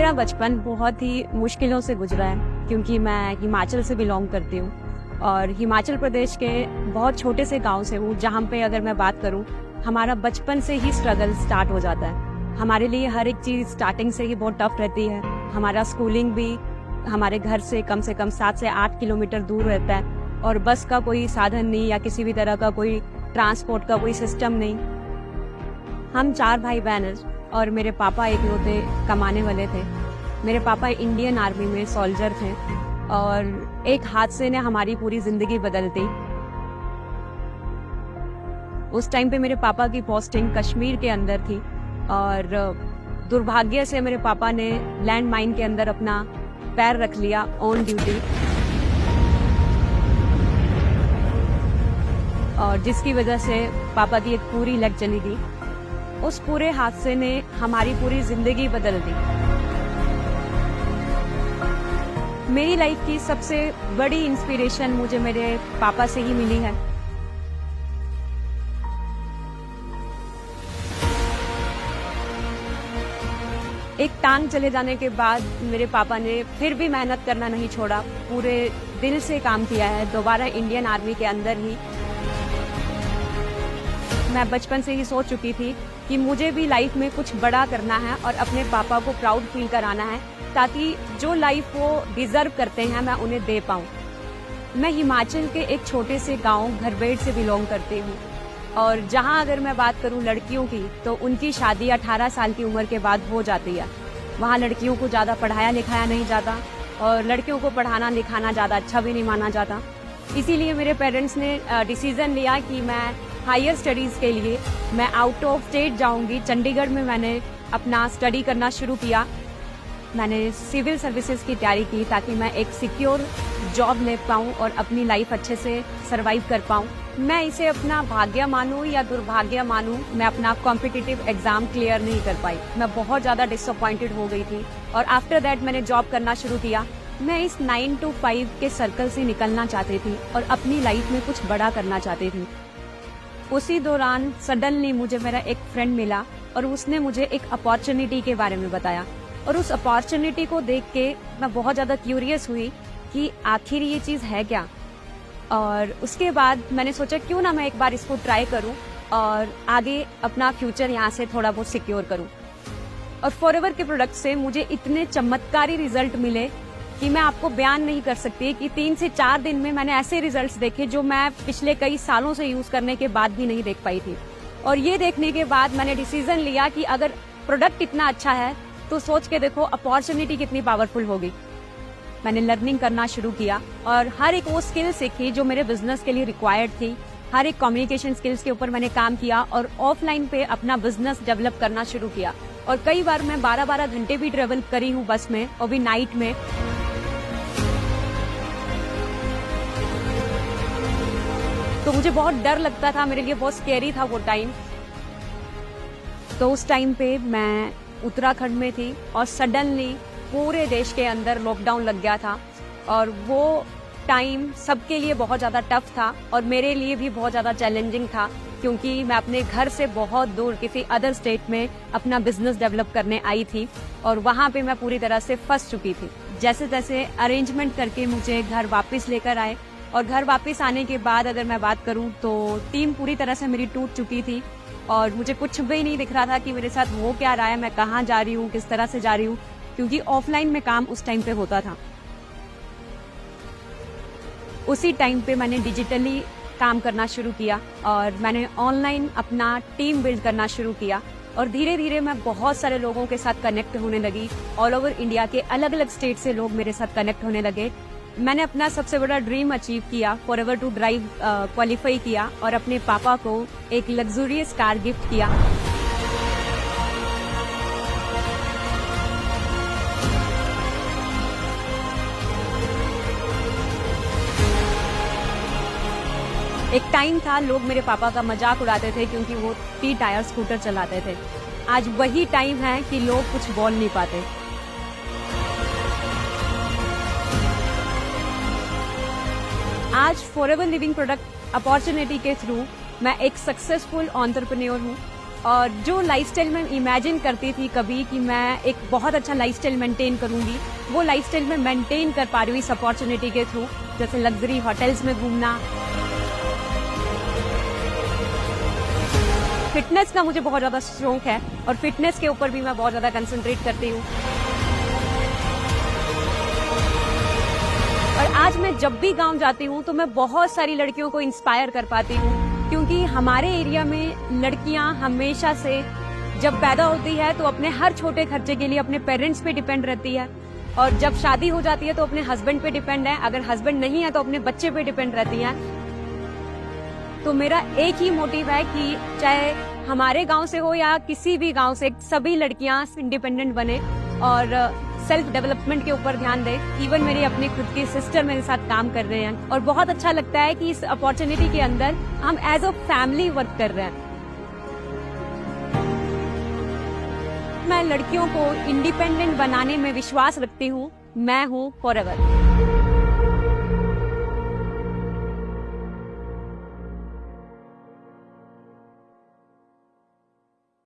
मेरा बचपन बहुत ही मुश्किलों से गुजरा है क्योंकि मैं हिमाचल से बिलोंग करती हूँ और हिमाचल प्रदेश के बहुत छोटे से गांव से हूँ, जहाँ पे अगर मैं बात करूँ हमारा बचपन से ही स्ट्रगल स्टार्ट हो जाता है। हमारे लिए हर एक चीज़ स्टार्टिंग से ही बहुत टफ रहती है। हमारा स्कूलिंग भी हमारे घर से कम 7 से 8 किलोमीटर दूर रहता है और बस का कोई साधन नहीं या किसी भी तरह का कोई ट्रांसपोर्ट का कोई सिस्टम नहीं। हम 4 भाई बहन हैं और मेरे पापा इकलौते कमाने वाले थे। मेरे पापा इंडियन आर्मी में सोल्जर थे और एक हादसे ने हमारी पूरी जिंदगी बदल दी। उस टाइम पे मेरे पापा की पोस्टिंग कश्मीर के अंदर थी और दुर्भाग्य से मेरे पापा ने लैंड माइन के अंदर अपना पैर रख लिया ऑन ड्यूटी, और जिसकी वजह से पापा की एक पूरी लेग चली गई। उस पूरे हादसे ने हमारी पूरी जिंदगी बदल दी। मेरी लाइफ की सबसे बड़ी इंस्पिरेशन मुझे मेरे पापा से ही मिली है। एक टांग चले जाने के बाद मेरे पापा ने फिर भी मेहनत करना नहीं छोड़ा, पूरे दिल से काम किया है दोबारा इंडियन आर्मी के अंदर ही। मैं बचपन से ही सोच चुकी थी कि मुझे भी लाइफ में कुछ बड़ा करना है और अपने पापा को प्राउड फील कराना है, ताकि जो लाइफ वो डिजर्व करते हैं मैं उन्हें दे पाऊं। मैं हिमाचल के एक छोटे से गांव घरबेड़ से बिलोंग करती हूं और जहां अगर मैं बात करूं लड़कियों की तो उनकी शादी 18 साल की उम्र के बाद हो जाती है। वहां लड़कियों को ज्यादा पढ़ाया लिखाया नहीं जाता और लड़कियों को पढ़ाना लिखाना ज्यादा अच्छा भी नहीं माना जाता। इसीलिए मेरे पेरेंट्स ने डिसीजन लिया कि मैं हायर स्टडीज के लिए मैं आउट ऑफ स्टेट जाऊंगी। चंडीगढ़ में मैंने अपना स्टडी करना शुरू किया। मैंने सिविल सर्विसेज की तैयारी की ताकि मैं एक सिक्योर जॉब ले पाऊं और अपनी लाइफ अच्छे से सरवाइव कर पाऊं। मैं इसे अपना भाग्य मानूं या दुर्भाग्य मानूं, मैं अपना कॉम्पिटिटिव एग्जाम क्लियर नहीं कर पाई। मैं बहुत ज्यादा डिसअपॉइंटेड हो गई थी और आफ्टर दैट मैंने जॉब करना शुरू किया। मैं इस 9 to 5 के सर्कल से निकलना चाहती थी और अपनी लाइफ में कुछ बड़ा करना चाहती थी। उसी दौरान सडनली मुझे मेरा एक फ्रेंड मिला और उसने मुझे एक अपॉर्चुनिटी के बारे में बताया और उस अपॉर्चुनिटी को देख के मैं बहुत ज्यादा क्यूरियस हुई कि आखिर ये चीज है क्या। और उसके बाद मैंने सोचा क्यों ना मैं एक बार इसको ट्राई करूं और आगे अपना फ्यूचर यहाँ से थोड़ा बहुत सिक्योर करूं। और फॉरएवर के प्रोडक्ट से मुझे इतने चमत्कारी रिजल्ट मिले कि मैं आपको बयान नहीं कर सकती कि 3 से 4 दिन में मैंने ऐसे रिजल्ट्स देखे जो मैं पिछले कई सालों से यूज करने के बाद भी नहीं देख पाई थी। और ये देखने के बाद मैंने डिसीजन लिया कि अगर प्रोडक्ट इतना अच्छा है तो सोच के देखो अपॉर्चुनिटी कितनी पावरफुल होगी। मैंने लर्निंग करना शुरू किया और हर एक वो स्किल सीखी जो मेरे बिजनेस के लिए रिक्वायर्ड थी। हर एक कम्युनिकेशन स्किल्स के ऊपर मैंने काम किया और ऑफलाइन पे अपना बिजनेस डेवलप करना शुरू किया। और कई बार मैं 12-12 घंटे भी ट्रेवल करी हूँ बस में, और भी नाइट में। तो मुझे बहुत डर लगता था, मेरे लिए बहुत स्कैरी था वो टाइम। तो उस टाइम पे मैं उत्तराखंड में थी और सडनली पूरे देश के अंदर लॉकडाउन लग गया था और वो टाइम सबके लिए बहुत ज्यादा टफ था और मेरे लिए भी बहुत ज्यादा चैलेंजिंग था, क्योंकि मैं अपने घर से बहुत दूर किसी अदर स्टेट में अपना बिजनेस डेवलप करने आई थी और वहां पे मैं पूरी तरह से फंस चुकी थी। जैसे तैसे अरेंजमेंट करके मुझे घर वापस लेकर आए और घर वापस आने के बाद अगर मैं बात करूं तो टीम पूरी तरह से मेरी टूट चुकी थी और मुझे कुछ भी नहीं दिख रहा था कि मेरे साथ हो क्या रहा है, मैं कहाँ जा रही हूँ, किस तरह से जा रही हूँ, क्योंकि ऑफलाइन में काम उस टाइम पे होता था। उसी टाइम पे मैंने डिजिटली काम करना शुरू किया और मैंने ऑनलाइन अपना टीम बिल्ड करना शुरू किया और धीरे धीरे मैं बहुत सारे लोगों के साथ कनेक्ट होने लगी। ऑल ओवर इंडिया के अलग अलग स्टेट से लोग मेरे साथ कनेक्ट होने लगे। मैंने अपना सबसे बड़ा ड्रीम अचीव किया, फॉरएवर टू ड्राइव क्वालिफाई किया और अपने पापा को एक लग्जूरियस कार गिफ्ट किया। एक टाइम था लोग मेरे पापा का मजाक उड़ाते थे क्योंकि वो 3 टायर स्कूटर चलाते थे। आज वही टाइम है कि लोग कुछ बोल नहीं पाते। आज फॉरएवर लिविंग प्रोडक्ट अपॉर्चुनिटी के थ्रू मैं एक सक्सेसफुल एंटरप्रेन्योर हूँ और जो लाइफस्टाइल मैं इमेजिन करती थी कभी कि मैं एक बहुत अच्छा लाइफस्टाइल मेंटेन करूंगी, वो लाइफस्टाइल मैं मेंटेन कर पा रही हूँ इस अपॉर्चुनिटी के थ्रू। जैसे लग्जरी होटल्स में घूमना, फिटनेस का मुझे बहुत ज्यादा शौक है और फिटनेस के ऊपर भी मैं बहुत ज्यादा कंसंट्रेट करती हूँ। और आज मैं जब भी गांव जाती हूँ तो मैं बहुत सारी लड़कियों को इंस्पायर कर पाती हूँ, क्योंकि हमारे एरिया में लड़कियां हमेशा से जब पैदा होती है तो अपने हर छोटे खर्चे के लिए अपने पेरेंट्स पे डिपेंड रहती है, और जब शादी हो जाती है तो अपने हस्बैंड पे डिपेंड है, अगर हस्बैंड नहीं है तो अपने बच्चे पे डिपेंड रहती है। तो मेरा एक ही मोटिव है कि चाहे हमारे गांव से हो या किसी भी गांव से, सभी लड़कियां इंडिपेंडेंट बने और सेल्फ डेवलपमेंट के ऊपर ध्यान दें। इवन मेरी अपनी खुद की सिस्टर मेरे साथ काम कर रहे हैं और बहुत अच्छा लगता है कि इस अपॉर्चुनिटी के अंदर हम एज अ फैमिली वर्क कर रहे हैं। मैं लड़कियों को इंडिपेंडेंट बनाने में विश्वास रखती हूँ। मैं हूँ फॉरएवर।